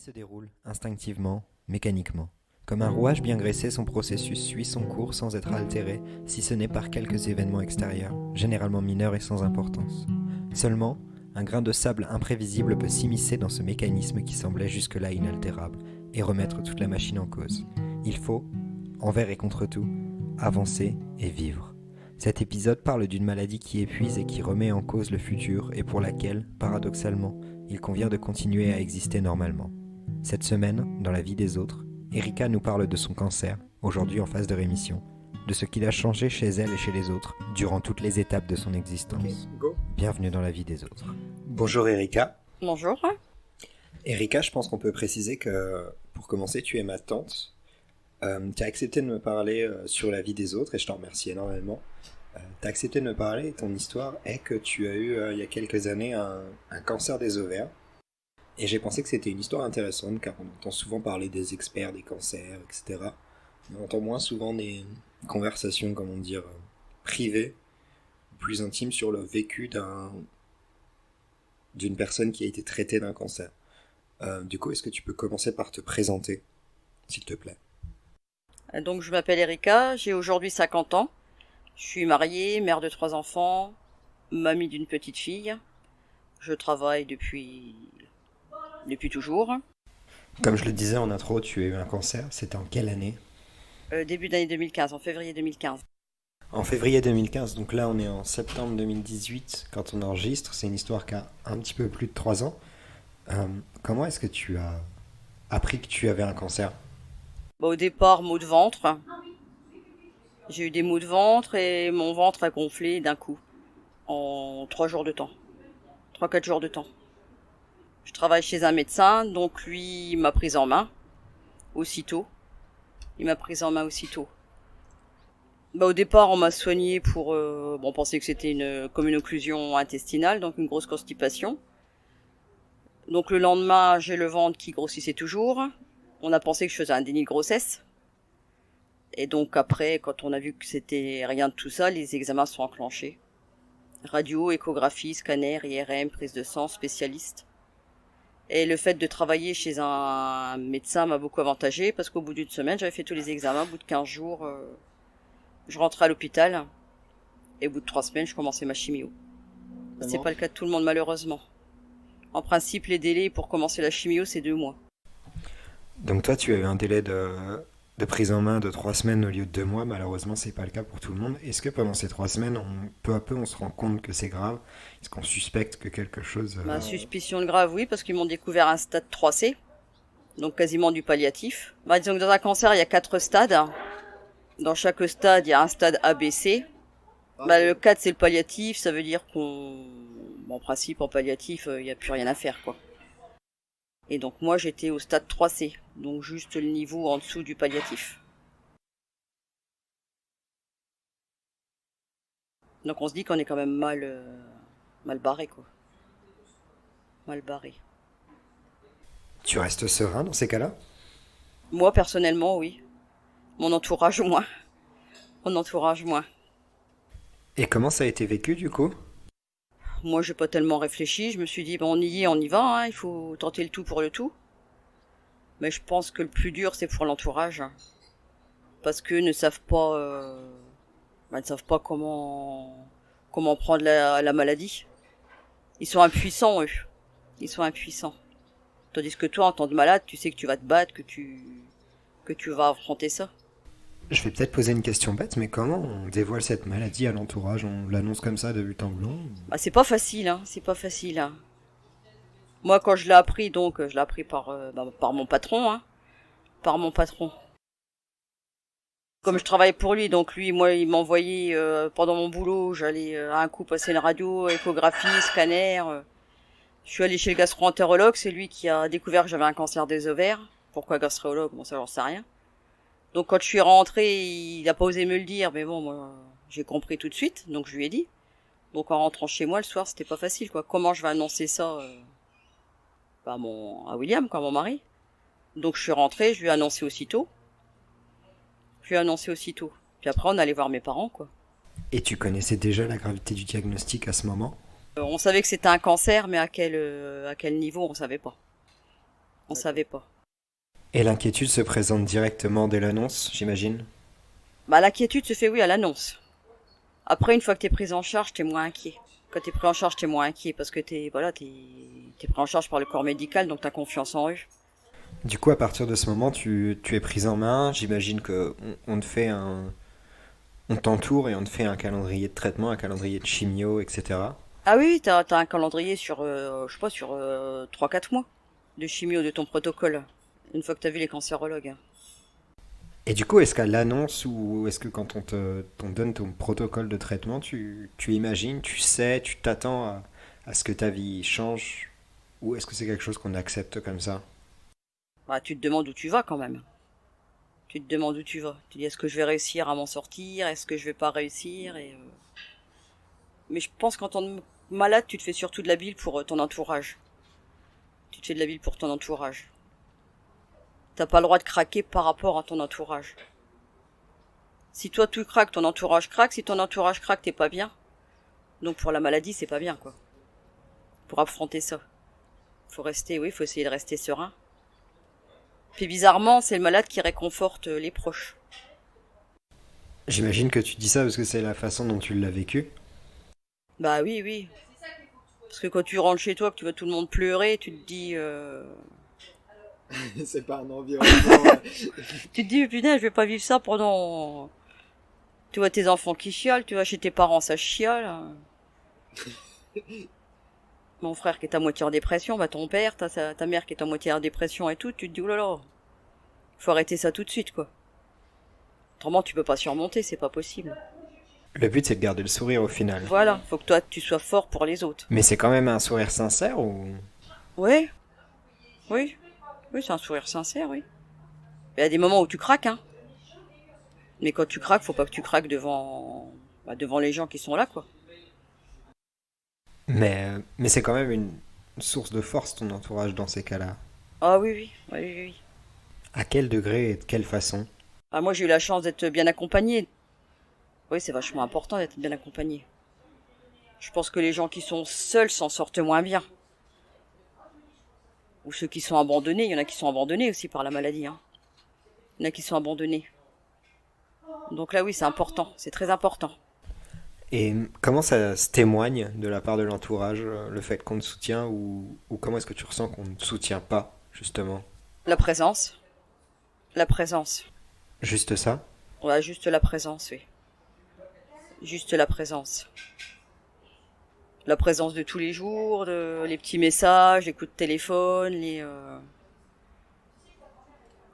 se déroule instinctivement, mécaniquement. Comme un rouage bien graissé, son processus suit son cours sans être altéré, si ce n'est par quelques événements extérieurs, généralement mineurs et sans importance. Seulement, un grain de sable imprévisible peut s'immiscer dans ce mécanisme qui semblait jusque-là inaltérable, et remettre toute la machine en cause. Il faut, envers et contre tout, avancer et vivre. Cet épisode parle d'une maladie qui épuise et qui remet en cause le futur et pour laquelle, paradoxalement, il convient de continuer à exister normalement. Cette semaine, dans la vie des autres, Erika nous parle de son cancer, aujourd'hui en phase de rémission, de ce qu'il a changé chez elle et chez les autres, durant toutes les étapes de son existence. Bienvenue dans la vie des autres. Bonjour Erika. Bonjour. Erika, je pense qu'on peut préciser que, pour commencer, tu es ma tante. Tu as accepté de me parler sur la vie des autres et je t'en remercie énormément. Tu as accepté de me parler et ton histoire est que tu as eu, il y a quelques années, un cancer des ovaires. Et j'ai pensé que c'était une histoire intéressante car on entend souvent parler des experts des cancers, etc. On entend moins souvent des conversations, comment dire, privées, plus intimes sur le vécu d'une personne qui a été traitée d'un cancer. Du coup, est-ce que tu peux commencer par te présenter, s'il te plaît ? Donc je m'appelle Erika, j'ai aujourd'hui 50 ans. Je suis mariée, mère de 3 enfants, mamie d'une petite fille. Je travaille depuis toujours. Comme je le disais en intro, tu as eu un cancer. C'était en quelle année ? Début d'année 2015, en février 2015. En février 2015, donc là on est en septembre 2018 quand on enregistre. C'est une histoire qui a un petit peu plus de 3 ans. Comment est-ce que tu as appris que tu avais un cancer ? Au départ, maux de ventre. J'ai eu des maux de ventre et mon ventre a gonflé d'un coup, en 3 jours de temps. 3-4 jours de temps. Je travaille chez un médecin, donc lui il m'a prise en main, aussitôt. Au départ, on m'a soigné pour... on pensait que c'était comme une occlusion intestinale, donc une grosse constipation. Donc le lendemain, j'ai le ventre qui grossissait toujours. On a pensé que je faisais un déni de grossesse. Et donc après, quand on a vu que c'était rien de tout ça, les examens sont enclenchés. Radio, échographie, scanner, IRM, prise de sang, spécialiste. Et le fait de travailler chez un médecin m'a beaucoup avantagé parce qu'au bout d'une semaine, j'avais fait tous les examens. Au bout de 15 jours, je rentrais à l'hôpital. Et au bout de 3 semaines, je commençais ma chimio. C'est pas le cas de tout le monde, malheureusement. En principe, les délais pour commencer la chimio, c'est 2 mois. Donc toi, tu as eu un délai de prise en main de 3 semaines au lieu de 2 mois. Malheureusement, c'est pas le cas pour tout le monde. Est-ce que pendant ces 3 semaines, peu à peu, on se rend compte que c'est grave ? Est-ce qu'on suspecte que quelque chose... Ma suspicion de grave, oui, parce qu'ils m'ont découvert un stade 3C, donc quasiment du palliatif. Disons que dans un cancer, il y a 4 stades. Dans chaque stade, il y a un stade ABC. Le 4, c'est le palliatif, ça veut dire en principe, en palliatif, il n'y a plus rien à faire, quoi. Et donc moi, j'étais au stade 3C, donc juste le niveau en dessous du palliatif. Donc on se dit qu'on est quand même mal barré, quoi. Mal barré. Tu restes serein dans ces cas-là ? Moi, personnellement, oui. Mon entourage, moins. Et comment ça a été vécu, du coup ? Moi, j'ai pas tellement réfléchi. Je me suis dit, on y est, on y va. Hein. Il faut tenter le tout pour le tout. Mais je pense que le plus dur, c'est pour l'entourage. Parce qu'eux ne savent pas... ils ne savent pas comment prendre la maladie. Ils sont impuissants, eux. Tandis que toi, en tant que malade, tu sais que tu vas te battre, que tu vas affronter ça. Je vais peut-être poser une question bête, mais comment on dévoile cette maladie à l'entourage ? On l'annonce comme ça de but en blanc ? C'est pas facile, hein. Moi, quand je l'ai appris, donc, je l'ai appris par mon patron, hein. Par mon patron. Comme je travaillais pour lui, donc lui, moi, il m'envoyait, pendant mon boulot, j'allais à un coup passer une radio, échographie, scanner. Je suis allée chez le gastro-entérologue, c'est lui qui a découvert que j'avais un cancer des ovaires. Pourquoi gastro-entérologue ? Bon, ça, j'en sais rien. Donc quand je suis rentrée, il a pas osé me le dire, mais bon, moi, j'ai compris tout de suite, donc je lui ai dit. Donc en rentrant chez moi le soir, c'était pas facile, quoi. Comment je vais annoncer ça à William, quoi, mon mari. Donc je suis rentrée, je lui ai annoncé aussitôt. Puis après, on allait voir mes parents, quoi. Et tu connaissais déjà la gravité du diagnostic à ce moment ? On savait que c'était un cancer, mais à quel niveau, on savait pas. On savait pas. Et l'inquiétude se présente directement dès l'annonce, j'imagine? Bah, l'inquiétude se fait, oui, à l'annonce. Après, une fois que t'es prise en charge, t'es moins inquiet. Quand t'es pris en charge, t'es moins inquiet parce que t'es pris en charge par le corps médical, donc t'as confiance en eux. Du coup, à partir de ce moment, tu es prise en main. J'imagine que on te fait on t'entoure et on te fait un calendrier de traitement, un calendrier de chimio, etc. Ah oui, oui, t'as un calendrier sur, je sais pas, sur 3-4 mois de chimio de ton protocole. Une fois que t'as vu les cancérologues. Et du coup, est-ce qu'à l'annonce ou est-ce que quand t'on donne ton protocole de traitement, tu imagines, tu sais, tu t'attends à ce que ta vie change? Ou est-ce que c'est quelque chose qu'on accepte comme ça? Bah, tu te demandes où tu vas quand même. Tu te demandes où tu vas. Tu dis, est-ce que je vais réussir à m'en sortir? Est-ce que je vais pas réussir? Mais je pense qu'en tant que malade, tu te fais surtout de la bile pour ton entourage. Tu te fais de la bile pour ton entourage. T'as pas le droit de craquer par rapport à ton entourage. Si toi tout craque, ton entourage craque. Si ton entourage craque, t'es pas bien. Donc pour la maladie, c'est pas bien, quoi. Pour affronter ça. Faut essayer de rester serein. Puis bizarrement, c'est le malade qui réconforte les proches. J'imagine que tu dis ça parce que c'est la façon dont tu l'as vécu. Bah oui, oui. Parce que quand tu rentres chez toi, que tu vois tout le monde pleurer, tu te dis... C'est pas un environnement. Tu te dis, putain, je vais pas vivre ça pendant... Tu vois tes enfants qui chialent, tu vas chez tes parents, ça chiale. Mon frère qui est à moitié en dépression, bah ton père, ta mère qui est à moitié en dépression et tout, tu te dis, oh là là, faut arrêter ça tout de suite, quoi. Autrement, tu peux pas surmonter, c'est pas possible. Le but, c'est de garder le sourire au final. Voilà, faut que toi, tu sois fort pour les autres. Mais c'est quand même un sourire sincère ou... Ouais, oui, oui, c'est un sourire sincère, oui. Il y a des moments où tu craques, hein. Mais quand tu craques, faut pas que tu craques devant les gens qui sont là, quoi. Mais c'est quand même une source de force, ton entourage, dans ces cas-là. Ah oui, oui, oui, oui, oui. À quel degré et de quelle façon? Ah, moi, j'ai eu la chance d'être bien accompagnée. Oui, c'est vachement important d'être bien accompagné. Je pense que les gens qui sont seuls s'en sortent moins bien. Ou ceux qui sont abandonnés, il y en a qui sont abandonnés aussi par la maladie, hein. Il y en a qui sont abandonnés. Donc là, oui, c'est important, c'est très important. Et comment ça se témoigne de la part de l'entourage, le fait qu'on te soutient ou comment est-ce que tu ressens qu'on ne te soutient pas, justement? La présence. La présence. Juste ça? Ouais, juste la présence, oui. Juste la présence. La présence de tous les jours, les petits messages, les coups de téléphone,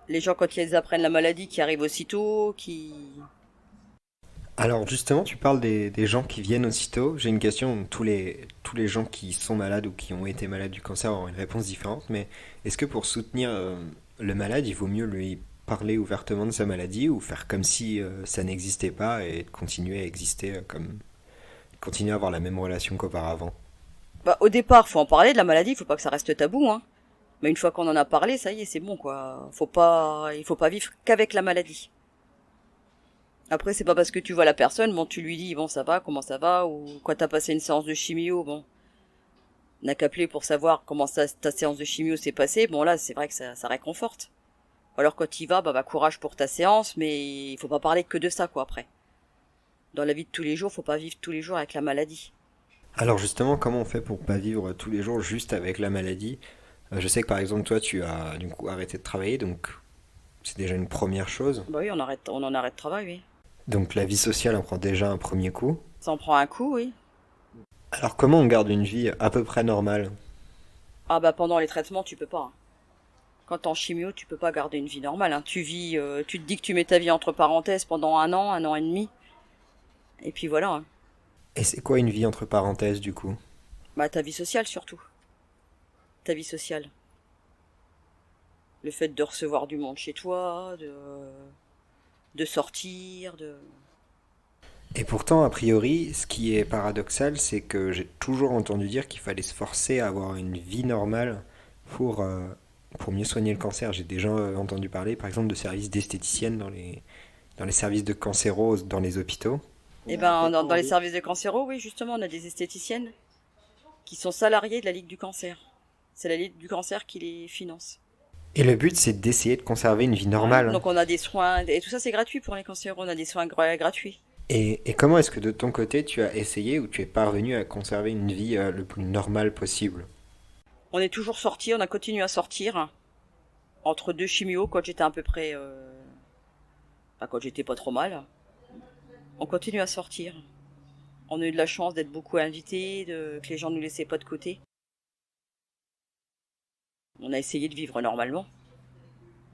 les gens quand ils apprennent la maladie qui arrivent aussitôt, qui... Alors justement, tu parles des gens qui viennent aussitôt. J'ai une question, tous les gens qui sont malades ou qui ont été malades du cancer auront une réponse différente, mais est-ce que pour soutenir le malade, il vaut mieux lui parler ouvertement de sa maladie ou faire comme si ça n'existait pas et continuer à exister continuer à avoir la même relation qu'auparavant? Bah, au départ, faut en parler de la maladie, faut pas que ça reste tabou, hein. Mais une fois qu'on en a parlé, ça y est, c'est bon, quoi. Il faut pas vivre qu'avec la maladie. Après, c'est pas parce que tu vois la personne, bon, tu lui dis, bon, ça va, comment ça va, ou quand t'as passé une séance de chimio, bon, on n'a qu'à appeler pour savoir comment ta séance de chimio s'est passée, bon, là, c'est vrai que ça réconforte. Alors, quand tu y vas, bah, courage pour ta séance, mais il faut pas parler que de ça, quoi, après. Dans la vie de tous les jours, faut pas vivre tous les jours avec la maladie. Alors justement, comment on fait pour pas vivre tous les jours juste avec la maladie? Je sais que par exemple, toi, tu as du coup arrêté de travailler, donc c'est déjà une première chose. Bah oui, on en arrête de travail, oui. Donc la vie sociale en prend déjà un premier coup. Ça en prend un coup, oui. Alors comment on garde une vie à peu près normale? Ah bah pendant les traitements, tu peux pas, hein. Quand t'es en chimio, tu peux pas garder une vie normale, hein. Tu te dis que tu mets ta vie entre parenthèses pendant un an et demi, et puis voilà, hein. Et c'est quoi une vie entre parenthèses du coup? Bah ta vie sociale surtout. Ta vie sociale. Le fait de recevoir du monde chez toi, de sortir, Et pourtant, a priori, ce qui est paradoxal, c'est que j'ai toujours entendu dire qu'il fallait se forcer à avoir une vie normale pour, euh, pour mieux soigner le cancer. J'ai déjà entendu parler, par exemple, de services d'esthéticiennes dans les services de cancéro dans les hôpitaux. Et ben dans les services de cancéro, oui, justement, on a des esthéticiennes qui sont salariées de la Ligue du cancer. C'est la Ligue du cancer qui les finance. Et le but, c'est d'essayer de conserver une vie Voilà. normale, hein. Donc on a des soins, et tout ça c'est gratuit pour les cancéreux, on a des soins gratuits. Et comment est-ce que de ton côté, tu as essayé ou tu es parvenu à conserver une vie le plus normale possible? On est toujours sortis, on a continué à sortir, entre deux chimios, quand j'étais à peu près... quand j'étais pas trop mal. On continue à sortir. On a eu de la chance d'être beaucoup invités, que les gens nous laissaient pas de côté. On a essayé de vivre normalement.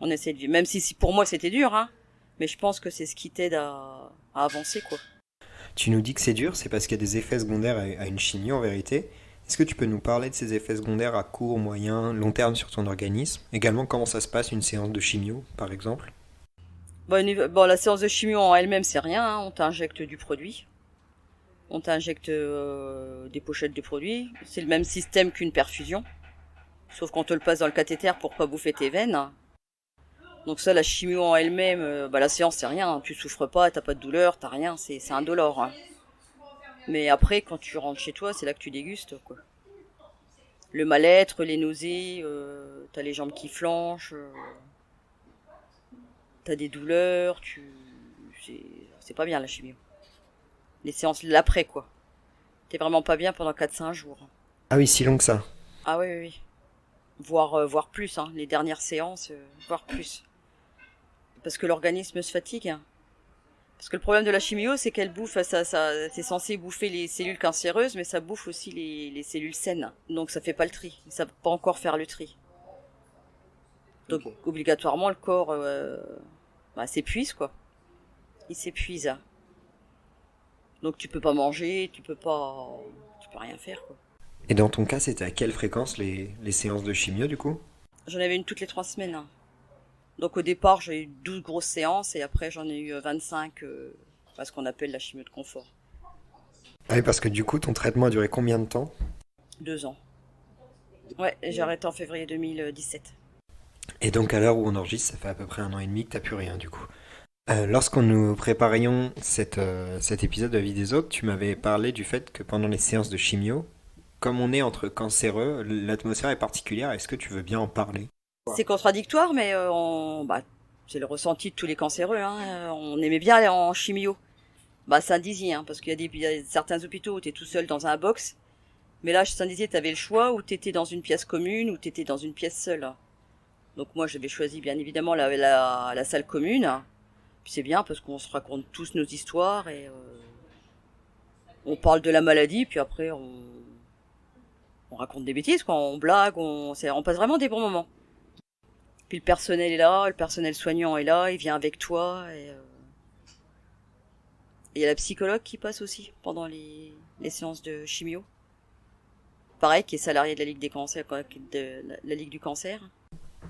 On essaie de vivre, même si pour moi c'était dur, hein. Mais je pense que c'est ce qui t'aide à avancer, quoi. Tu nous dis que c'est dur, c'est parce qu'il y a des effets secondaires à une chimie en vérité. Est-ce que tu peux nous parler de ces effets secondaires à court, moyen, long terme sur ton organisme? Également, comment ça se passe une séance de chimio, par exemple? La séance de chimio en elle-même, c'est rien, hein. On t'injecte du produit. On t'injecte des pochettes de produits. C'est le même système qu'une perfusion. Sauf qu'on te le passe dans le cathéter pour pas bouffer tes veines. Donc ça, la chimio en elle-même, la séance, c'est rien. Tu souffres pas, t'as pas de douleur, t'as rien. C'est indolore, hein. Mais après, quand tu rentres chez toi, c'est là que tu dégustes, quoi. Le mal-être, les nausées, t'as les jambes qui flanchent, t'as des douleurs, c'est pas bien la chimio. Les séances l'après, quoi. T'es vraiment pas bien pendant 4-5 jours. Ah oui, si long que ça. Ah oui, oui, oui. Voire plus, hein. Les dernières séances, voire plus. Parce que l'organisme se fatigue, hein. Parce que le problème de la chimio, c'est qu'elle bouffe, c'est censé bouffer les cellules cancéreuses, mais ça bouffe aussi les cellules saines. Donc ça fait pas le tri. Ça peut pas encore faire le tri. Donc Ok. obligatoirement, le corps s'épuise, quoi. Il s'épuise. Donc tu peux pas manger, tu peux rien faire, quoi. Et dans ton cas, c'était à quelle fréquence les séances de chimio du coup? J'en avais une toutes les 3 semaines, hein. Donc au départ, j'ai eu 12 grosses séances et après j'en ai eu 25, ce qu'on appelle la chimio de confort. Ah oui, parce que du coup, ton traitement a duré combien de temps? 2 ans. Ouais, j'ai arrêté en février 2017. Et donc à l'heure où on enregistre, ça fait à peu près 1 an et demi que t'as plus rien du coup. Lorsqu'on nous préparions cet épisode de La vie des autres, tu m'avais parlé du fait que pendant les séances de chimio, comme on est entre cancéreux, l'atmosphère est particulière. Est-ce que tu veux bien en parler? C'est contradictoire, mais c'est le ressenti de tous les cancéreux, hein. On aimait bien aller en chimio. Saint-Dizier, hein, parce il y a certains hôpitaux où t'es tout seul dans un box. Mais là, chez Saint-Dizier, t'avais le choix où t'étais dans une pièce commune ou t'étais dans une pièce seule. Donc moi, j'avais choisi bien évidemment la salle commune. Puis c'est bien parce qu'on se raconte tous nos histoires et on parle de la maladie, puis après on raconte des bêtises, quoi. On blague, on passe vraiment des bons moments. Puis le personnel est là, le personnel soignant est là, il vient avec toi et il y a la psychologue qui passe aussi pendant les séances de chimio. Pareil, qui est salarié de la Ligue des cancers, quoi, de la Ligue du cancer.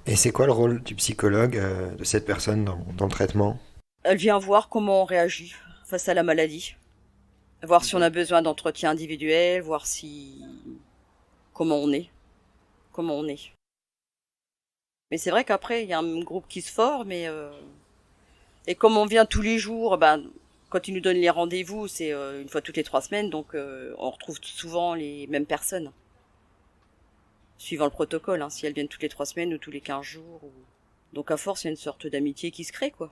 Et c'est quoi le rôle du psychologue, de cette personne dans le traitement? Elle vient voir comment on réagit face à la maladie. Voir si on a besoin d'entretien individuel, voir comment on est. Comment on est. Mais c'est vrai qu'après, il y a un groupe qui se forme et comme on vient tous les jours, quand ils nous donnent les rendez-vous, c'est une fois toutes les 3 semaines, donc on retrouve souvent les mêmes personnes. Suivant le protocole, hein, si elles viennent toutes les 3 semaines ou tous les 15 jours. Donc à force, il y a une sorte d'amitié qui se crée, quoi.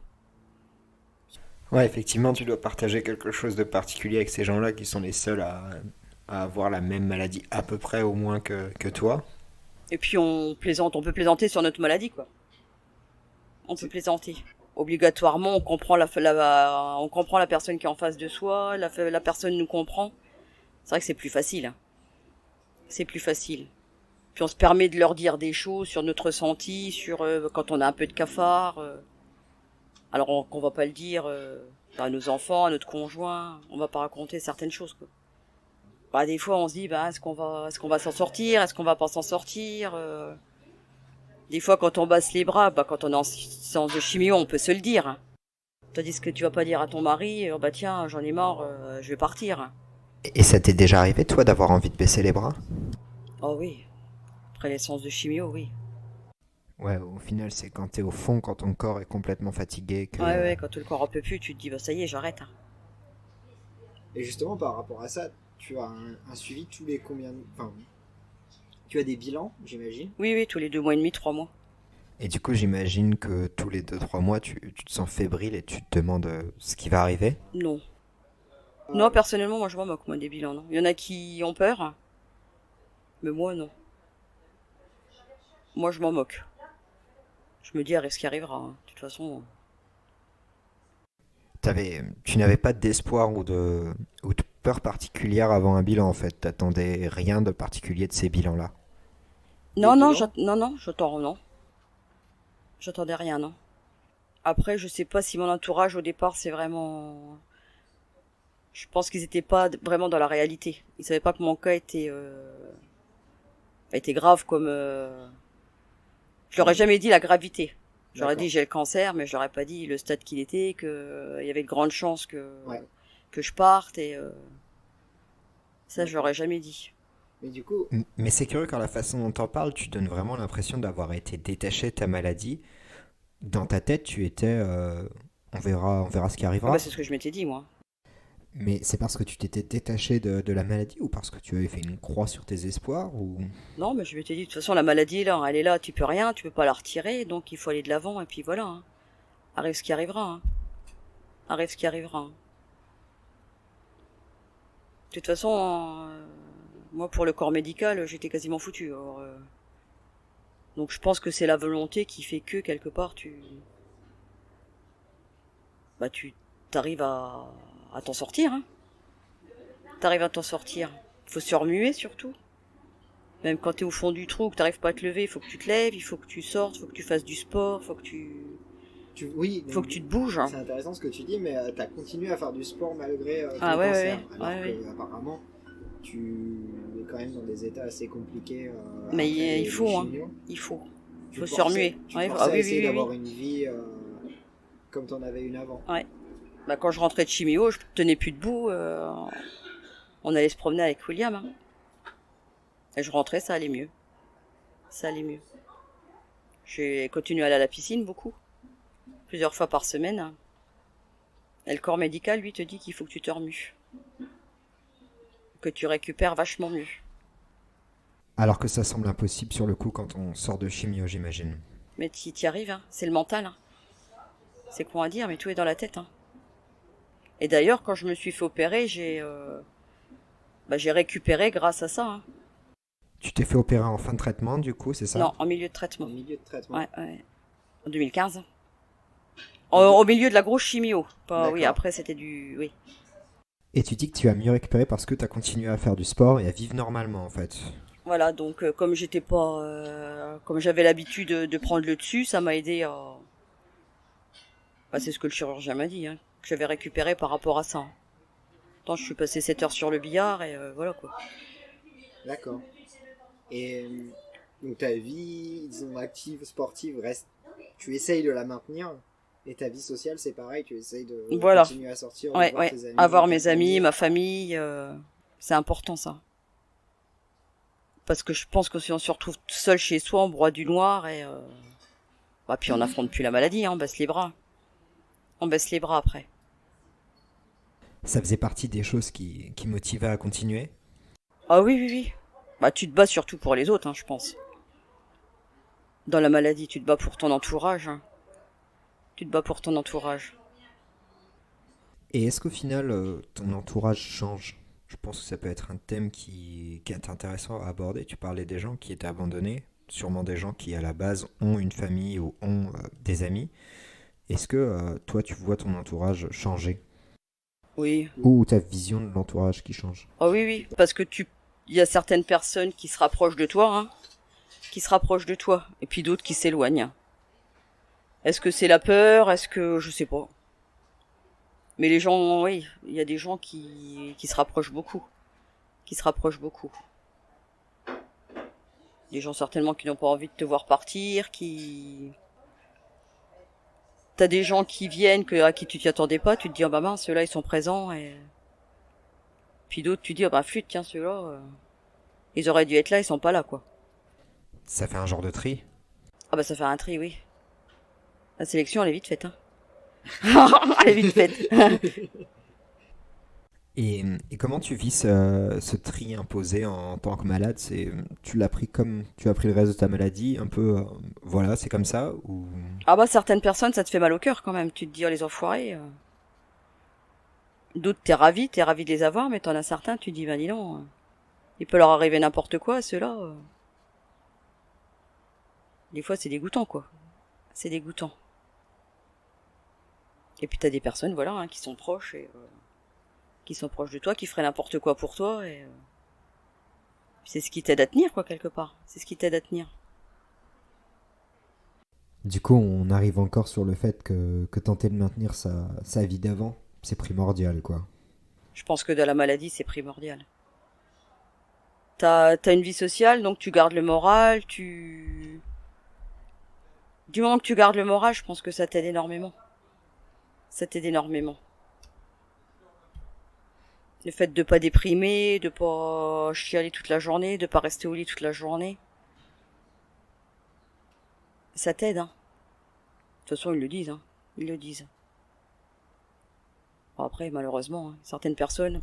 Ouais, effectivement, tu dois partager quelque chose de particulier avec ces gens-là qui sont les seuls à avoir la même maladie à peu près au moins que toi. Et puis on peut plaisanter sur notre maladie, quoi. On peut plaisanter. Obligatoirement, on comprend la personne qui est en face de soi, la personne nous comprend. C'est vrai que c'est plus facile, hein. C'est plus facile. Puis on se permet de leur dire des choses sur notre ressenti, sur quand on a un peu de cafard. Alors qu'on va pas le dire à nos enfants, à notre conjoint. On va pas raconter certaines choses, quoi. Des fois on se dit est-ce qu'on va s'en sortir, est-ce qu'on va pas s'en sortir. Des fois quand on baisse les bras, quand on est en séance de chimio, on peut se le dire, hein. Tandis que tu vas pas dire à ton mari tiens, j'en ai marre, je vais partir. Et ça t'est déjà arrivé, toi, d'avoir envie de baisser les bras? Oh oui, après les séances de chimio, oui. Ouais, au final, c'est quand t'es au fond, quand ton corps est complètement fatigué que... Ouais, ouais, quand le corps en peut plus, tu te dis ça y est, j'arrête, hein. Et justement, par rapport à ça, tu as un suivi tous les combien... Enfin, tu as des bilans, j'imagine. Oui, oui, tous les 2 mois et demi, 3 mois. Et du coup, j'imagine que tous les 2 3 mois, tu te sens fébrile et tu te demandes ce qui va arriver. Non. Ah, Non, personnellement, moi je m'en moque, moi, des bilans, non. Il y en a qui ont peur, mais moi non. Moi je m'en moque. Je me dis, arrive ce qui arrivera, hein. De toute façon. Tu n'avais pas d'espoir ou de peur particulière avant un bilan en fait. T'attendais rien de particulier de ces bilans-là. des Non, non, bilans? non, non, non. J'attendais rien, non. Après, je sais pas si mon entourage au départ, c'est vraiment. Je pense qu'ils étaient pas vraiment dans la réalité. Ils savaient pas que mon cas était grave comme. Je leur ai jamais dit la gravité. J'aurais D'accord. dit j'ai le cancer, mais je leur ai pas dit le stade qu'il était, que il y avait de grandes chances Ouais. que je parte et ça je leur D'accord. ai jamais dit. Mais du coup, Mais c'est curieux quand la façon dont t'en parles, tu donnes vraiment l'impression d'avoir été détaché de ta maladie. Dans ta tête, tu étais on verra ce qui Ah bah arrivera. c'est ce que je m'étais dit moi. Mais c'est parce que tu t'étais détaché de la maladie ou parce que tu avais fait une croix sur tes espoirs ou... Non, mais je m'étais dit de toute façon la maladie là, elle est là, tu peux rien, tu peux pas la retirer, donc il faut aller de l'avant et puis voilà, hein. Arrive ce qui arrivera, hein. Arrive ce qui arrivera, hein. De toute façon, moi pour le corps médical, j'étais quasiment foutu. Alors, donc je pense que c'est la volonté qui fait que quelque part tu t'arrives à t'en sortir, hein. T'arrives à t'en sortir. Faut se remuer surtout. Même quand t'es au fond du trou, que t'arrives pas à te lever, il faut que tu te lèves, il faut que tu sortes, il faut que tu fasses du sport, oui, faut que tu te bouges, hein. c'est intéressant ce que tu dis, mais tu as continué à faire du sport malgré Ah ton ouais, cancer, ouais, alors ouais, que ouais. apparemment tu es quand même dans des états assez compliqués Mais après il les faut, hein. chimios. Il faut. Tu Faut te se remuer. tu te Ouais, forçais ah à oui, essayer oui, oui, d'avoir oui. une vie comme t'en avais une avant. Ouais. Bah quand je rentrais de chimio, je tenais plus debout. On allait se promener avec William, hein. Et je rentrais, ça allait mieux. Ça allait mieux. J'ai continué à aller à la piscine beaucoup, plusieurs fois par semaine, hein. Et le corps médical, lui, te dit qu'il faut que tu te remues, que tu récupères vachement mieux. Alors que ça semble impossible sur le coup quand on sort de chimio, j'imagine. Mais t'y arrives, hein. C'est le mental, hein. C'est con à dire, mais tout est dans la tête, hein. Et d'ailleurs, quand je me suis fait opérer, j'ai récupéré grâce à ça, hein. Tu t'es fait opérer en fin de traitement, du coup, c'est ça? Non, en milieu de En traitement. milieu de traitement. Ouais, ouais. En 2015. Au milieu de la grosse chimio. Pas, oui, D'accord. après c'était du... Oui. Et tu dis que tu as mieux récupéré parce que tu as continué à faire du sport et à vivre normalement, en fait. Voilà, donc comme j'étais pas... comme j'avais l'habitude de prendre le dessus, ça m'a aidé à... Bah, c'est ce que le chirurgien m'a dit, hein, que j'avais récupéré par rapport à ça, hein. Tant je suis passé 7 heures sur le billard et voilà quoi. D'accord. Et donc ta vie, disons, active, sportive, reste, tu essayes de la maintenir. Et ta vie sociale, c'est pareil, tu essayes de Voilà. continuer à sortir, de Ouais, voir ouais. tes amis, Avoir ta mes amis, famille. ma famille, c'est important ça. Parce que je pense que si on se retrouve seul chez soi, on broie du noir et... Bah, puis on n'affronte plus la maladie, hein, on baisse les bras. On baisse les bras après. Ça faisait partie des choses qui motivaient à continuer. Ah oui, oui, oui. Bah tu te bats surtout pour les autres, hein, je pense. Dans la maladie, tu te bats pour ton entourage, hein. Tu te bats pour ton entourage. Et est-ce qu'au final, ton entourage change? Je pense que ça peut être un thème qui est intéressant à aborder. Tu parlais des gens qui étaient abandonnés, sûrement des gens qui à la base ont une famille ou ont des amis. Est-ce que toi, tu vois ton entourage changer? Oui. Ou ta vision de l'entourage qui change? Ah oui, oui. Parce que il y a certaines personnes qui se rapprochent de toi, hein, qui se rapprochent de toi, et puis d'autres qui s'éloignent. Est-ce que c'est la peur? Est-ce que... Je sais pas. Mais les gens, oui, il y a des gens qui se rapprochent beaucoup. Qui se rapprochent beaucoup. Des gens certainement qui n'ont pas envie de te voir partir, qui... T'as des gens qui viennent, à qui tu t'y attendais pas, tu te dis, oh bah mince, ceux-là ils sont présents, et... Puis d'autres, tu dis, oh bah flûte, tiens, ceux-là, ils auraient dû être là, ils sont pas là, quoi. Ça fait un genre de tri. Ah bah ça fait un tri, oui. La sélection, elle est vite faite, hein. Elle est vite faite. Et comment tu vis ce tri imposé en tant que malade? Tu l'as pris comme tu as pris le reste de ta maladie, un peu, voilà, c'est comme ça ou... Ah bah certaines personnes, ça te fait mal au cœur quand même. Tu te dis, oh les enfoirés. D'autres, t'es ravi de les avoir, mais t'en as certains, tu te dis, ben dis donc, il peut leur arriver n'importe quoi, ceux-là. Des fois, c'est dégoûtant, quoi. C'est dégoûtant. Et puis t'as des personnes, voilà, qui sont proches et qui sont proches de toi, qui feraient n'importe quoi pour toi, et c'est ce qui t'aide à tenir, quoi, quelque part. C'est ce qui t'aide à tenir. Du coup, on arrive encore sur le fait que tenter de maintenir sa vie d'avant, c'est primordial, quoi. Je pense que dans la maladie, c'est primordial. T'as une vie sociale, donc tu gardes le moral, Du moment que tu gardes le moral, je pense que ça t'aide énormément. Ça t'aide énormément. Le fait de pas déprimer, de pas chialer toute la journée, de pas rester au lit toute la journée. Ça t'aide, hein. De toute façon, ils le disent, hein. Ils le disent. Bon, après, malheureusement, hein, certaines personnes.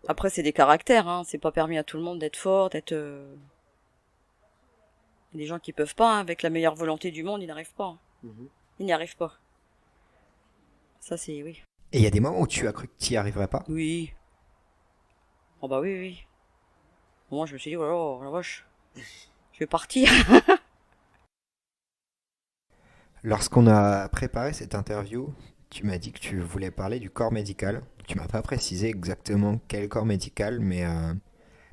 Après, c'est des caractères, hein. C'est pas permis à tout le monde d'être fort, d'être. Il y a des gens qui peuvent pas, hein. Avec la meilleure volonté du monde, ils n'arrivent pas, hein. Mhm. Ils n'y arrivent pas. Ça, c'est oui. Et il y a des moments où tu as cru que tu n'y arriverais pas? Oui. Oh bah oui, oui. Moi, je me suis dit, oh la vache, je vais partir. Lorsqu'on a préparé cette interview, tu m'as dit que tu voulais parler du corps médical. Tu m'as pas précisé exactement quel corps médical, mais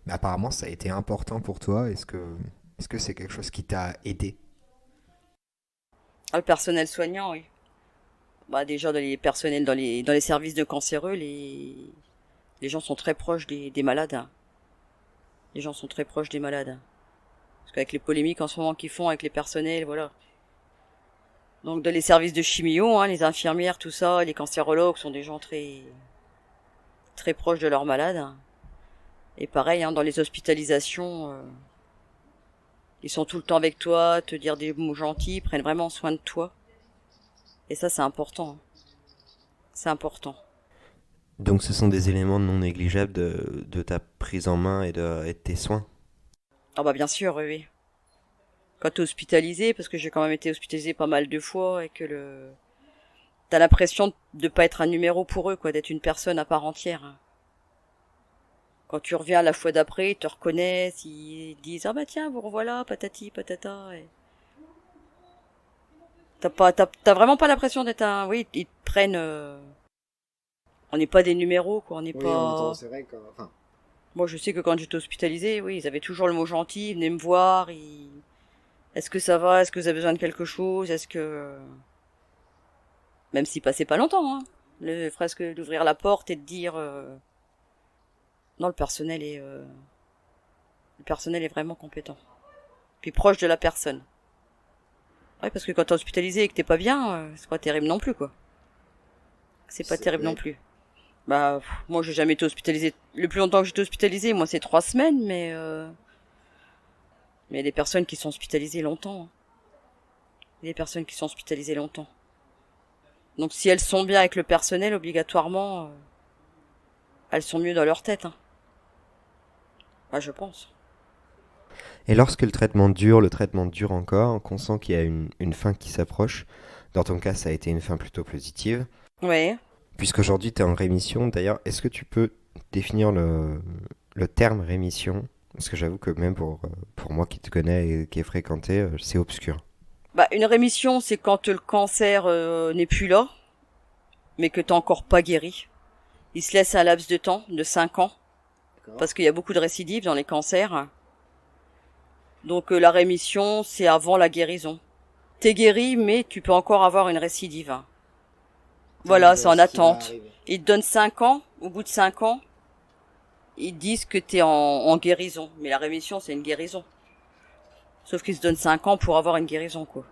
apparemment ça a été important pour toi. Est-ce que c'est quelque chose qui t'a aidé? Ah, le personnel soignant, oui. Bah déjà, dans les personnels, dans les services de cancéreux, les gens sont très proches des malades, hein. Les gens sont très proches des malades, hein. Parce qu'avec les polémiques en ce moment qu'ils font avec les personnels, voilà. Donc dans les services de chimio, hein, les infirmières, tout ça, les cancérologues sont des gens très très proches de leurs malades, hein. Et pareil, hein, dans les hospitalisations, ils sont tout le temps avec toi, te dire des mots gentils, ils prennent vraiment soin de toi. Et ça, c'est important, hein. C'est important. Donc ce sont des éléments non négligeables de ta prise en main et de tes soins. Ah bah bien sûr, oui, oui. Quand t'es hospitalisé, parce que j'ai quand même été hospitalisé pas mal de fois, et que t'as l'impression de pas être un numéro pour eux, quoi, d'être une personne à part entière, hein. Quand tu reviens la fois d'après, ils te reconnaissent, ils disent ah bah tiens, vous revoilà, patati patata. Et t'as vraiment pas l'impression d'être un, oui, ils te prennent. On n'est pas des numéros, quoi, on n'est Oui, en même temps, pas. c'est vrai que. Enfin, Moi, je sais que quand j'étais hospitalisée, oui, ils avaient toujours le mot gentil, ils venaient me voir, est-ce que ça va, est-ce que vous avez besoin de quelque chose, est-ce que, même s'il passait pas longtemps, hein, le presque d'ouvrir la porte et de dire, non, le personnel est vraiment compétent. Puis proche de la personne. Ouais, parce que quand t'es hospitalisé et que t'es pas bien, c'est pas terrible non plus, quoi. C'est pas terrible non ouais. plus. Bah, moi, j'ai jamais été hospitalisé. Le plus longtemps que j'étais hospitalisé, moi, c'est 3 semaines, mais il y a des personnes qui sont hospitalisées longtemps, hein. Il y a des personnes qui sont hospitalisées longtemps. Donc, si elles sont bien avec le personnel, obligatoirement, elles sont mieux dans leur tête, hein. Bah, je pense. Et lorsque le traitement dure encore, qu'on sent qu'il y a une fin qui s'approche, dans ton cas ça a été une fin plutôt positive, Ouais. puisqu'aujourd'hui tu es en rémission, d'ailleurs, est-ce que tu peux définir le terme rémission? Parce que j'avoue que même pour moi qui te connais et qui ai fréquenté, c'est obscur. Bah, une rémission, c'est quand le cancer n'est plus là, mais que t'as encore pas guéri. Il se laisse un laps de temps de 5 ans, D'accord. parce qu'il y a beaucoup de récidives dans les cancers. Donc la rémission, c'est avant la guérison. T'es guéri, mais tu peux encore avoir une récidive. Voilà, c'est en Ce qui va attente. arriver. Ils te donnent 5 ans, au bout de 5 ans, ils disent que t'es en guérison. Mais la rémission, c'est une guérison. Sauf qu'ils se donnent 5 ans pour avoir une guérison, quoi.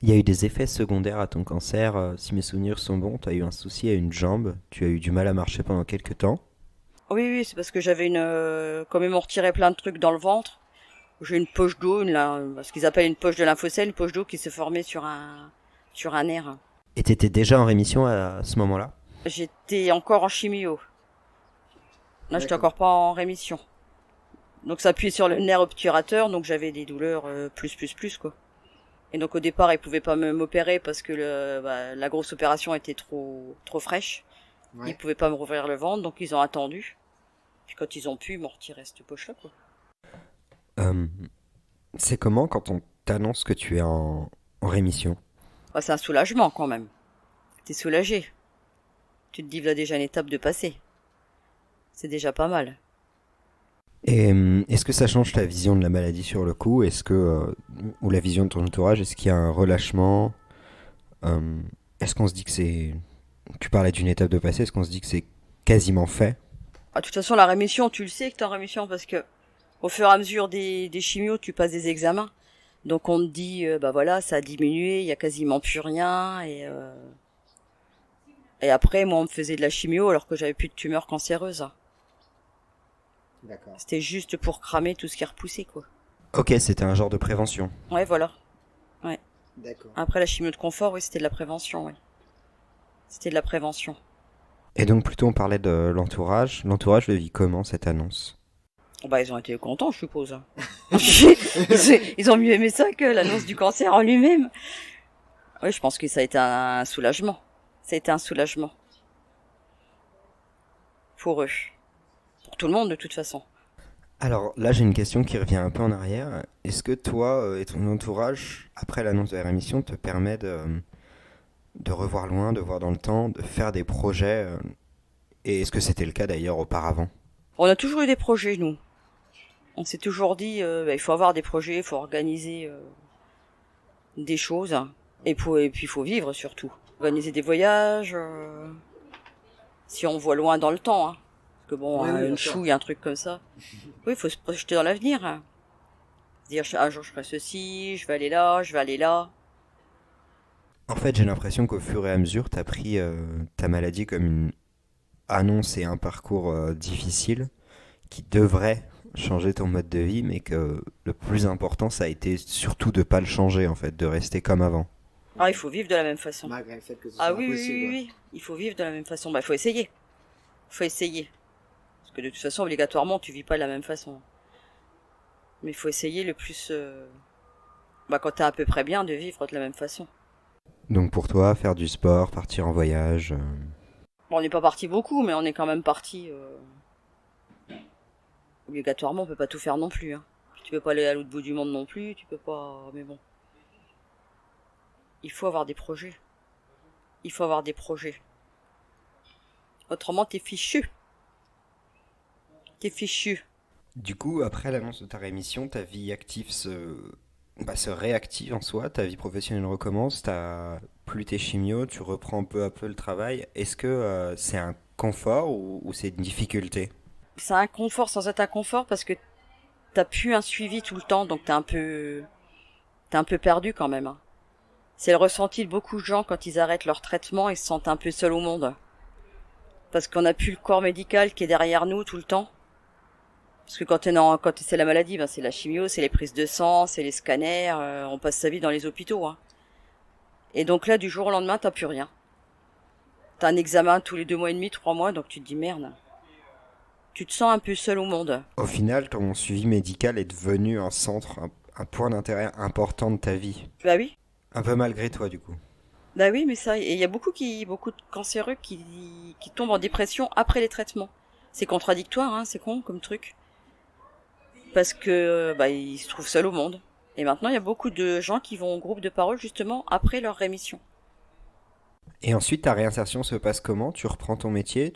Il y a eu des effets secondaires à ton cancer, si mes souvenirs sont bons, tu as eu un souci à une jambe, tu as eu du mal à marcher pendant quelques temps. Oui, oui, c'est parce que j'avais comme ils m'ont retiré plein de trucs dans le ventre, j'ai une poche d'eau, ce qu'ils appellent une poche de lymphocèle, une poche d'eau qui s'est formée sur un nerf. Et t'étais déjà en rémission à ce moment-là? J'étais encore en chimio. Là, j'étais D'accord. encore pas en rémission. Donc ça appuyait sur le nerf obturateur, donc j'avais des douleurs plus quoi. Et donc au départ, ils pouvaient pas m'opérer parce que la grosse opération était trop fraîche. Ils Ouais. pouvaient pas me rouvrir le ventre, donc ils ont attendu. Puis quand ils ont pu, ils m'ont retiré cette poche-là, quoi. Euh, c'est comment quand on t'annonce que tu es en rémission? Bah, c'est un soulagement quand même. T'es soulagé. Tu te dis, là déjà une étape de passer. C'est déjà pas mal. Et est-ce que ça change ta vision de la maladie sur le coup? Ou la vision de ton entourage, est-ce qu'il y a un relâchement? Euh, Est-ce qu'on se dit que c'est... Tu parlais d'une étape de passé, est-ce qu'on se dit que c'est quasiment fait? Ah, de toute façon, la rémission, tu le sais que t'es en rémission parce que au fur et à mesure des chimios, tu passes des examens. Donc on te dit, bah voilà, ça a diminué, il y a quasiment plus rien. Et après, moi, on me faisait de la chimio alors que j'avais plus de tumeur cancéreuse. D'accord. C'était juste pour cramer tout ce qui repoussait, quoi. Ok, c'était un genre de prévention. Ouais, voilà. Ouais. D'accord. Après la chimio de confort, oui, c'était de la prévention, oui. C'était de la prévention. Et donc plutôt on parlait de l'entourage. L'entourage le vit comment cette annonce? Bah, ils ont été contents, je suppose. Ils ont mieux aimé ça que l'annonce du cancer en lui-même. Oui, je pense que ça a été un soulagement. Ça a été un soulagement. Pour eux. Pour tout le monde, de toute façon. Alors là j'ai une question qui revient un peu en arrière. Est-ce que toi et ton entourage, après l'annonce de la rémission, te permet de revoir loin, de voir dans le temps, de faire des projets et est-ce que c'était le cas d'ailleurs auparavant? On a toujours eu des projets, nous. On s'est toujours dit, bah, il faut avoir des projets, il faut organiser des choses. Et puis, il faut vivre, surtout. Organiser des voyages, si on voit loin dans le temps. Hein. Parce que bon, Oui, oui, bien une sûr. chouille, un truc comme ça. Oui, il faut se projeter dans l'avenir. Hein. Dire, un jour, je ferai ceci, je vais aller là, je vais aller là. En fait j'ai l'impression qu'au fur et à mesure t'as pris ta maladie comme une annonce et un parcours difficile qui devrait changer ton mode de vie, mais que le plus important, ça a été surtout de pas le changer, en fait, de rester comme avant. Ah, il faut vivre de la même façon. Malgré le fait que ce Ah soit oui, oui, impossible. oui, oui. Il faut vivre de la même façon. Bah, il faut essayer. Il faut essayer. Parce que de toute façon, obligatoirement, tu vis pas de la même façon. Mais il faut essayer le plus... Bah, quand t'es à peu près bien, de vivre de la même façon. Donc pour toi, faire du sport, partir en voyage... Bon, on n'est pas parti beaucoup, mais on est quand même parti... Obligatoirement, on peut pas tout faire non plus. Hein. Puis tu peux pas aller à l'autre bout du monde non plus, tu peux pas... Mais bon. Il faut avoir des projets. Il faut avoir des projets. Autrement, t'es fichu. T'es fichu. Du coup, après l'annonce de ta rémission, ta vie active se réactive en soi, ta vie professionnelle recommence, t'as plus tes chimios, tu reprends peu à peu le travail. Est-ce que c'est un confort ou c'est une difficulté? C'est un confort sans être un confort parce que t'as plus un suivi tout le temps, donc t'es un peu perdu quand même. Hein. C'est le ressenti de beaucoup de gens quand ils arrêtent leur traitement, ils se sentent un peu seuls au monde. Parce qu'on n'a plus le corps médical qui est derrière nous tout le temps. Parce que quand c'est la maladie, ben c'est la chimio, c'est les prises de sang, c'est les scanners, on passe sa vie dans les hôpitaux. Hein. Et donc là, du jour au lendemain, t'as plus rien. T'as un examen tous les 2 mois et demi, 3 mois, donc tu te dis merde. Tu te sens un peu seul au monde. Au final, ton suivi médical est devenu un centre, un point d'intérêt important de ta vie. Bah oui. Un peu malgré toi, du coup. Bah oui, mais ça, et il y a beaucoup de cancéreux qui tombent en dépression après les traitements. C'est contradictoire, hein, c'est con comme truc. Parce que, bah, ils se trouvent seuls au monde. Et maintenant, il y a beaucoup de gens qui vont au groupe de parole, justement, après leur rémission. Et ensuite, ta réinsertion se passe comment? Tu reprends ton métier,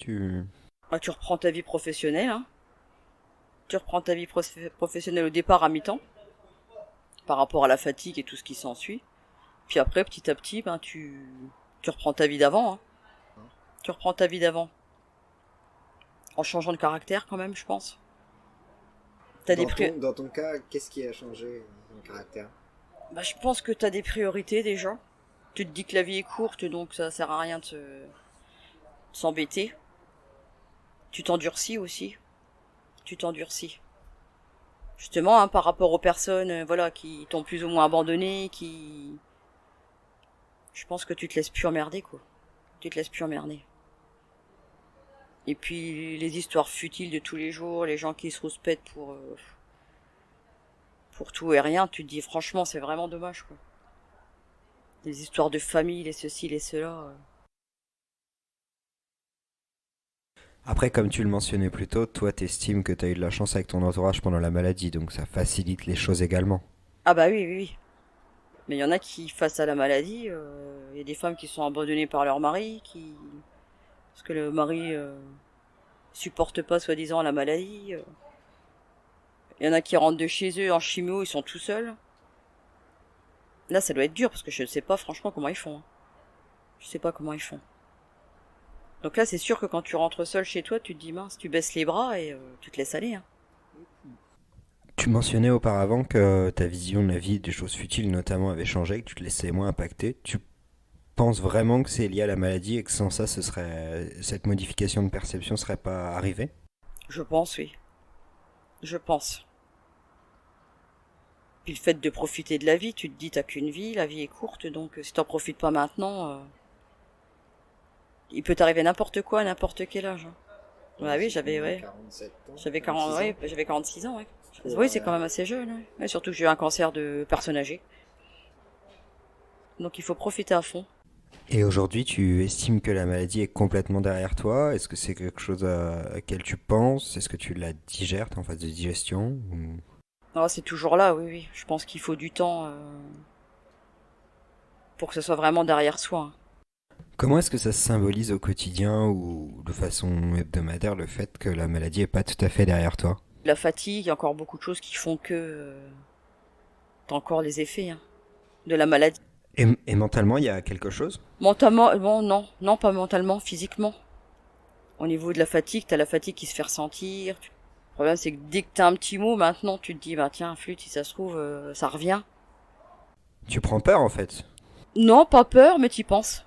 Bah, tu reprends ta vie professionnelle, hein. Tu reprends ta vie professionnelle au départ à mi-temps. Par rapport à la fatigue et tout ce qui s'ensuit. Puis après, petit à petit, ben, tu reprends ta vie d'avant, hein. Tu reprends ta vie d'avant. En changeant de caractère, quand même, je pense. T'as des Dans ton cas, qu'est-ce qui a changé dans le caractère? Bah, je pense que t'as des priorités, déjà. Tu te dis que la vie est courte, donc ça sert à rien de s'embêter. Tu t'endurcis aussi. Tu t'endurcis. Justement, hein, par rapport aux personnes, voilà, qui t'ont plus ou moins abandonné, Je pense que tu te laisses plus emmerder, quoi. Tu te laisses plus emmerder. Et puis les histoires futiles de tous les jours, les gens qui se rouspètent pour tout et rien, tu te dis franchement c'est vraiment dommage quoi. Les histoires de famille, les ceci, les cela. Après, comme tu le mentionnais plus tôt, toi t'estimes que t'as eu de la chance avec ton entourage pendant la maladie, donc ça facilite les choses également. Ah bah oui, oui, oui. Mais il y en a qui, face à la maladie, il y a des femmes qui sont abandonnées par leur mari, parce que le mari supporte pas soi-disant la maladie. Il y en a qui rentrent de chez eux en chimio, ils sont tout seuls. Là, ça doit être dur parce que je ne sais pas franchement comment ils font. Je sais pas comment ils font. Donc là, c'est sûr que quand tu rentres seul chez toi, tu te dis mince, tu baisses les bras et tu te laisses aller. Hein. Tu mentionnais auparavant que ta vision de la vie et des choses futiles notamment avait changé, que tu te laissais moins impacter. Tu penses vraiment que c'est lié à la maladie et que sans ça, cette modification de perception serait pas arrivée? Je pense, oui. Je pense. Puis le fait de profiter de la vie, tu te dis t'as qu'une vie, la vie est courte, donc si t'en profites pas maintenant, il peut t'arriver n'importe quoi à n'importe quel âge. Hein. Bah oui, j'avais 47 ans. j'avais 46 ans. j'avais 46 ans, ouais. Pour, Oui, c'est quand même assez jeune, ouais. Ouais, surtout que j'ai eu un cancer de personne âgée. Donc il faut profiter à fond. Et aujourd'hui, tu estimes que la maladie est complètement derrière toi? Est-ce que c'est quelque chose à laquelle tu penses? Est-ce que tu la digères? T'es en phase de digestion? Ah, c'est toujours là, oui, oui. Je pense qu'il faut du temps pour que ce soit vraiment derrière soi. Hein. Comment est-ce que ça se symbolise au quotidien ou de façon hebdomadaire le fait que la maladie est pas tout à fait derrière toi? La fatigue, il y a encore beaucoup de choses qui font que t'as encore les effets hein, de la maladie. Et mentalement, il y a quelque chose? Mentalement, bon, non, non, pas mentalement, physiquement. Au niveau de la fatigue, t'as la fatigue qui se fait ressentir. Le problème, c'est que dès que t'as un petit mot, maintenant, tu te dis, bah tiens, flûte, si ça se trouve, ça revient. Tu prends peur en fait. Non, pas peur, mais t'y penses.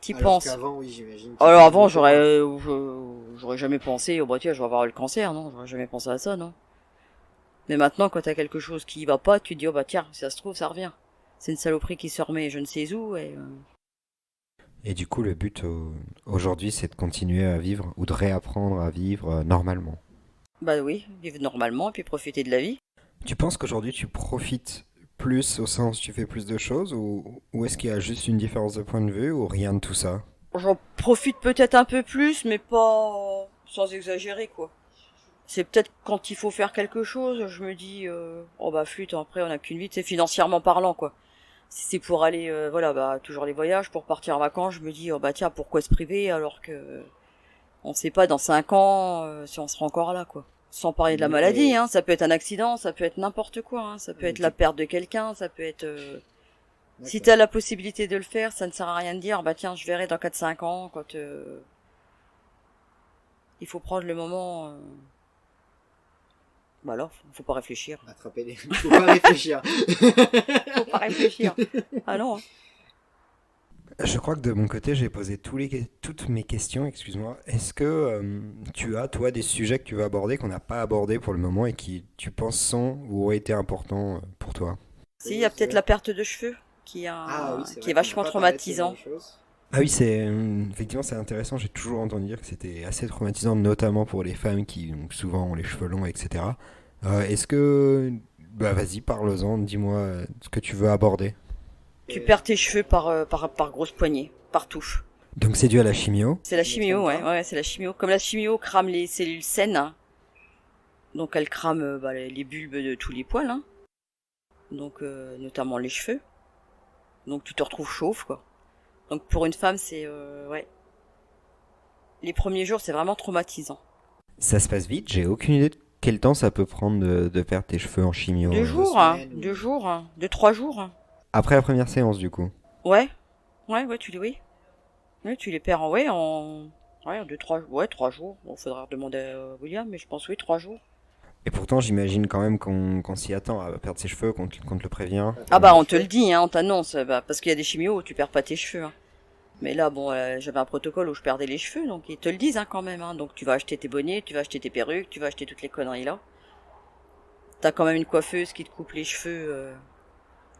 T'y Alors penses. qu'avant, oui, j'imagine. Alors avant, j'aurais jamais pensé, oh bah tiens, je vais avoir le cancer, non, j'aurais jamais pensé à ça, non. Mais maintenant, quand t'as quelque chose qui va pas, tu te dis, oh bah tiens, si ça se trouve, ça revient. C'est une saloperie qui se remet je ne sais où, et... Et du coup, le but aujourd'hui, c'est de continuer à vivre ou de réapprendre à vivre normalement. Bah oui, vivre normalement, et puis profiter de la vie. Tu penses qu'aujourd'hui, tu profites plus au sens tu fais plus de choses ou est-ce qu'il y a juste une différence de point de vue ou rien de tout ça? J'en profite peut-être un peu plus, mais pas sans exagérer, quoi. C'est peut-être quand il faut faire quelque chose, je me dis, oh bah flûte, après on a qu'une vie, c'est financièrement parlant, quoi. Si c'est pour aller, voilà, bah toujours les voyages, pour partir en vacances, je me dis, oh bah tiens, pourquoi se priver alors que on sait pas dans 5 ans si on sera encore là, quoi. Sans parler de la maladie, hein, ça peut être un accident, ça peut être n'importe quoi, hein, ça peut être la perte de quelqu'un, ça peut être... Si t'as la possibilité de le faire, ça ne sert à rien de dire, bah tiens, je verrai dans 4-5 ans, quand... Il faut prendre le moment... Bah alors, faut pas réfléchir. Attraper les... Faut pas réfléchir. Faut pas réfléchir. Ah non, hein. Je crois que de mon côté, j'ai posé toutes mes questions, excuse-moi. Est-ce que tu as, toi, des sujets que tu veux aborder qu'on n'a pas abordés pour le moment et qui, tu penses, sont ou auraient été importants pour toi? Si, il y a peut-être la perte de cheveux, qui est vachement traumatisant. Ah oui, effectivement, c'est intéressant. J'ai toujours entendu dire que c'était assez traumatisant, notamment pour les femmes qui, donc, souvent, ont les cheveux longs, etc. Est-ce que... Bah vas-y, parle-en, dis-moi ce que tu veux aborder. Tu perds tes cheveux par grosse poignée, par touche. Donc c'est dû à la chimio? C'est la chimio, ouais, c'est la chimio. Comme la chimio crame les cellules saines, hein, donc elle crame les bulbes de tous les poils, hein, donc notamment les cheveux. Donc tu te retrouves chauve, quoi. Donc pour une femme, c'est ouais. Les premiers jours, c'est vraiment traumatisant. Ça se passe vite, j'ai aucune idée de quel temps ça peut prendre de perdre tes cheveux en chimio. 2 jours, hein, 2 jours, hein, 2-3 jours. Hein. Après la première séance, du coup. Ouais, tu les, oui. Ouais, tu les perds ouais, 3 jours. Bon, faudra demander à William, mais je pense, oui, 3 jours. Et pourtant, j'imagine quand même qu'on s'y attend à perdre ses cheveux, qu'on te le prévient. Ah bah, on te le dit, hein, on t'annonce, parce qu'il y a des chimios où tu perds pas tes cheveux, hein. Mais là, bon, j'avais un protocole où je perdais les cheveux, donc ils te le disent, hein, quand même, hein. Donc tu vas acheter tes bonnets, tu vas acheter tes perruques, tu vas acheter toutes les conneries là. T'as quand même une coiffeuse qui te coupe les cheveux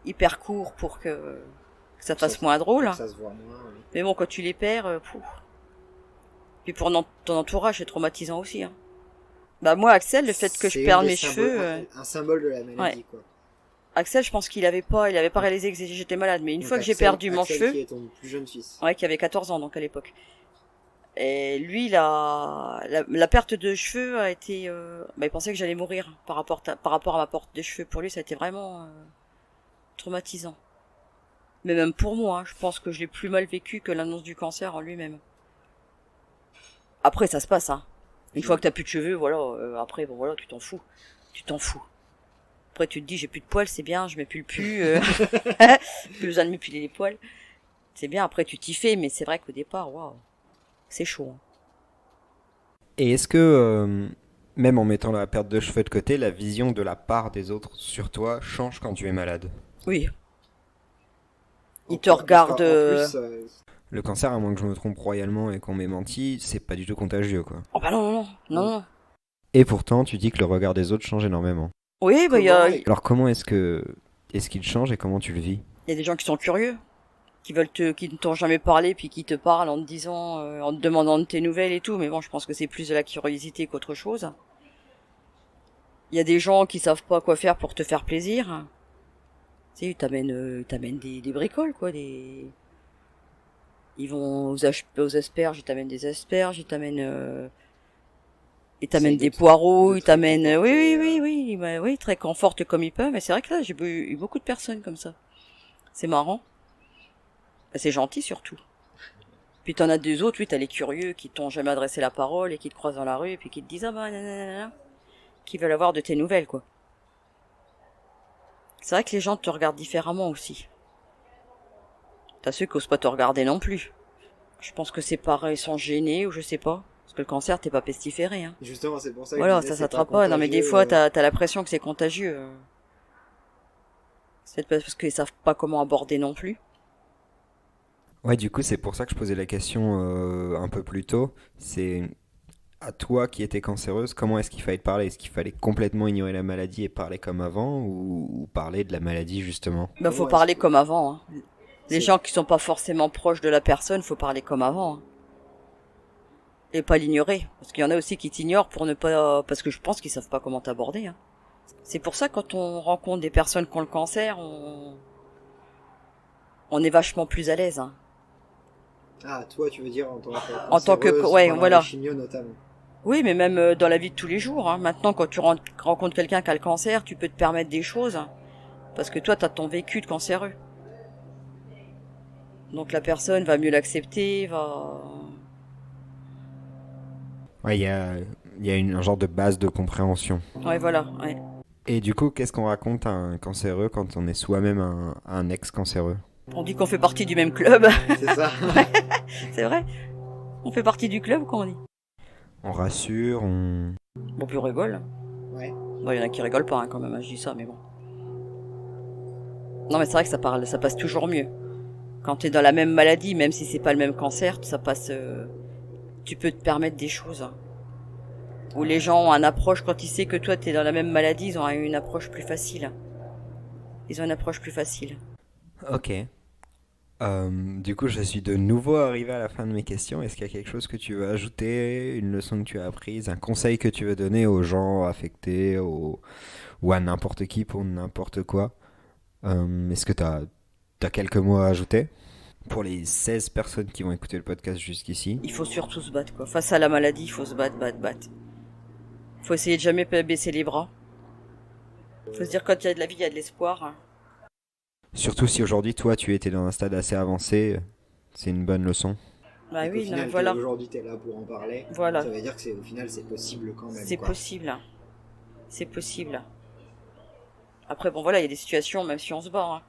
hyper courts pour que ça fasse moins drôle. Ça se voit moins, oui. Mais bon, quand tu les perds, Puis pour ton entourage, c'est traumatisant aussi. Hein. Bah moi, Axel, le fait que je perde mes cheveux... un symbole de la maladie, ouais. quoi. Axel, je pense qu'il avait pas réalisé que j'étais malade. Mais une Donc fois que j'ai Axel, perdu mon Axel cheveu... qui est ton plus jeune fils. Ouais, qui avait 14 ans donc à l'époque. Et lui, la perte de cheveux a été... il pensait que j'allais mourir par rapport à ma perte de cheveux. Pour lui, ça a été vraiment traumatisant. Mais même pour moi, hein, je pense que je l'ai plus mal vécu que l'annonce du cancer en lui-même. Après, ça se passe, hein. Une fois que t'as plus de cheveux, voilà, après, bon voilà, tu t'en fous. Tu t'en fous. Après, tu te dis, j'ai plus de poils, c'est bien, je m'épile plus. Plus besoin de m'épiler les poils. C'est bien, après, tu t'y fais, mais c'est vrai qu'au départ, waouh, c'est chaud. Hein. Et est-ce que, même en mettant la perte de cheveux de côté, la vision de la part des autres sur toi change quand tu es malade? Oui. Ils te Parce regardent... qu'en plus, Le cancer, à moins que je me trompe royalement et qu'on m'ait menti, c'est pas du tout contagieux, quoi. Oh bah non. Et pourtant, tu dis que le regard des autres change énormément. Oui, bah il y a Alors comment est-ce qu'il change et comment tu le vis? des gens qui sont curieux, qui ne t'ont jamais parlé, puis qui te parlent en te disant, en te demandant de tes nouvelles et tout, mais bon, je pense que c'est plus de la curiosité qu'autre chose. Il y a des gens qui savent pas quoi faire pour te faire plaisir. Tu sais, ils t'amènent des bricoles, quoi, ils vont aux asperges, ils t'amènent des asperges, ils t'amènent des poireaux, ils t'amènent, oui, très conforte comme ils peuvent, mais c'est vrai que là, j'ai eu beaucoup de personnes comme ça. C'est marrant. C'est gentil, surtout. Puis t'en as des autres, oui, t'as les curieux qui t'ont jamais adressé la parole et qui te croisent dans la rue et puis qui te disent, ah bah, nanana, qui veulent avoir de tes nouvelles, quoi. C'est vrai que les gens te regardent différemment aussi. T'as ceux qui osent pas te regarder non plus. Je pense que c'est pareil, ils sont gênés ou je sais pas. Parce que le cancer, t'es pas pestiféré, hein. Justement, c'est pour ça que Voilà, je disais, ça c'est s'attrape pas. Non, mais des contagieux, fois, t'as l'impression que c'est contagieux. C'est peut-être parce qu'ils savent pas comment aborder non plus. Ouais, du coup, c'est pour ça que je posais la question un peu plus tôt. C'est à toi qui étais cancéreuse, comment est-ce qu'il fallait te parler? Est-ce qu'il fallait complètement ignorer la maladie et parler comme avant ou parler de la maladie justement? Bah, faut Ouais, parler c'est- comme avant, hein. Les c'est- gens qui sont pas forcément proches de la personne, faut parler comme avant, hein. Et pas l'ignorer. Parce qu'il y en a aussi qui t'ignorent pour ne pas, parce que je pense qu'ils savent pas comment t'aborder, hein. C'est pour ça, quand on rencontre des personnes qui ont le cancer, on est vachement plus à l'aise, hein. Ah, toi, tu veux dire en tant En tant que- cancéreuse, ouais, pendant voilà. la chimio notamment. Oui, mais même dans la vie de tous les jours, hein. Maintenant, quand tu rencontres quelqu'un qui a le cancer, tu peux te permettre des choses, hein, parce que toi, t'as ton vécu de cancéreux. Donc la personne va mieux l'accepter, va... Ouais, il y a un genre de base de compréhension. Ouais, voilà, ouais. Et du coup, qu'est-ce qu'on raconte à un cancéreux quand on est soi-même un ex-cancéreux? On dit qu'on fait partie du même club. C'est ça. C'est vrai. On fait partie du club, quoi, on dit. On rassure, on... Bon, puis on rigole. Ouais. Bon, il y en a qui rigolent pas, hein, quand même, hein, je dis ça, mais bon. Non, mais c'est vrai que ça passe toujours mieux. Quand t'es dans la même maladie, même si c'est pas le même cancer, ça passe... tu peux te permettre des choses, hein. Où les gens ont une approche, quand ils savent que toi t'es dans la même maladie, ils ont une approche plus facile. Ils ont une approche plus facile. Ok. Du coup, je suis de nouveau arrivé à la fin de mes questions. Est-ce qu'il y a quelque chose que tu veux ajouter, une leçon que tu as apprise, un conseil que tu veux donner aux gens affectés ou à n'importe qui pour n'importe quoi? Est-ce que tu as quelques mots à ajouter pour les 16 personnes qui vont écouter le podcast jusqu'ici? Il faut surtout se battre, quoi. Face à la maladie, il faut se battre. Faut essayer de jamais baisser les bras. Faut se dire, quand il y a de la vie, il y a de l'espoir, hein. Surtout si aujourd'hui, toi, tu étais dans un stade assez avancé, c'est une bonne leçon. Bah Et qu'au oui, non, final, voilà. aujourd'hui, t'es là pour en parler. Voilà. Ça veut dire que au final, c'est possible quand même. C'est quoi. possible, hein. C'est possible. Après, bon, voilà, il y a des situations, même si on se bat, hein.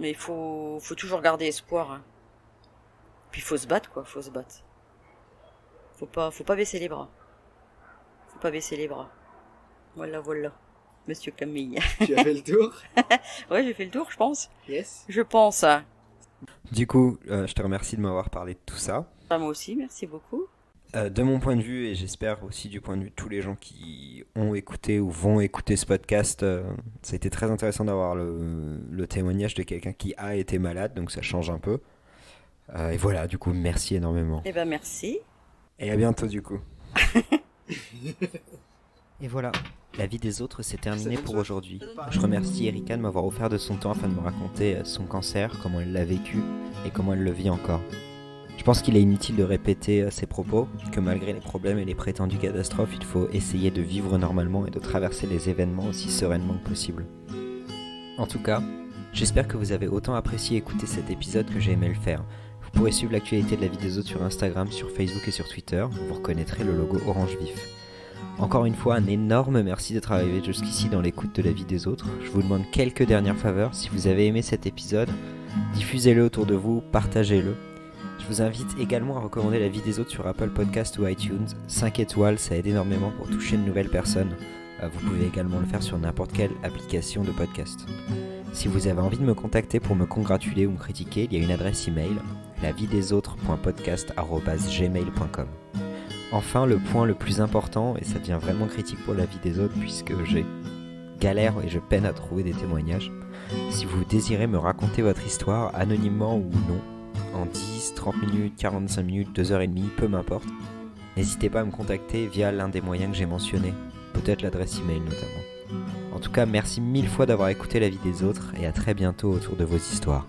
Mais il faut toujours garder espoir, hein. Puis il faut se battre, quoi, faut se battre. Faut pas baisser les bras. Faut pas baisser les bras. Voilà, Monsieur Camille. Tu as fait le tour? Ouais, j'ai fait le tour, je pense. Yes. Je pense, hein. Du coup, je te remercie de m'avoir parlé de tout ça. Ah, moi aussi, merci beaucoup. De mon point de vue, et j'espère aussi du point de vue de tous les gens qui ont écouté ou vont écouter ce podcast, ça a été très intéressant d'avoir le témoignage de quelqu'un qui a été malade, donc ça change un peu. Et voilà, du coup, merci énormément. Eh ben, merci. Et à bientôt du coup. Et voilà, la vie des autres c'est terminé pour aujourd'hui. Je remercie Erika de m'avoir offert de son temps afin de me raconter son cancer, comment elle l'a vécu et comment elle le vit encore. Je pense qu'il est inutile de répéter ses propos, que malgré les problèmes et les prétendues catastrophes, il faut essayer de vivre normalement et de traverser les événements aussi sereinement que possible. En tout cas, j'espère que vous avez autant apprécié écouter cet épisode que j'ai aimé le faire. Vous pourrez suivre l'actualité de la vie des autres sur Instagram, sur Facebook et sur Twitter, vous reconnaîtrez le logo orange vif. Encore une fois, un énorme merci d'être arrivé jusqu'ici dans l'écoute de la vie des autres. Je vous demande quelques dernières faveurs. Si vous avez aimé cet épisode, diffusez-le autour de vous, partagez-le. Je vous invite également à recommander la vie des autres sur Apple Podcast ou iTunes. 5 étoiles, ça aide énormément pour toucher de nouvelles personnes. Vous pouvez également le faire sur n'importe quelle application de podcast. Si vous avez envie de me contacter pour me congratuler ou me critiquer, il y a une adresse email, laviedesautres.podcast@gmail.com. Enfin, le point le plus important, et ça devient vraiment critique pour la vie des autres puisque j'ai galère et je peine à trouver des témoignages. Si vous désirez me raconter votre histoire, anonymement ou non, en 10, 30 minutes, 45 minutes, 2h30, peu m'importe, n'hésitez pas à me contacter via l'un des moyens que j'ai mentionnés, peut-être l'adresse email notamment. En tout cas, merci 1000 fois d'avoir écouté la vie des autres et à très bientôt autour de vos histoires.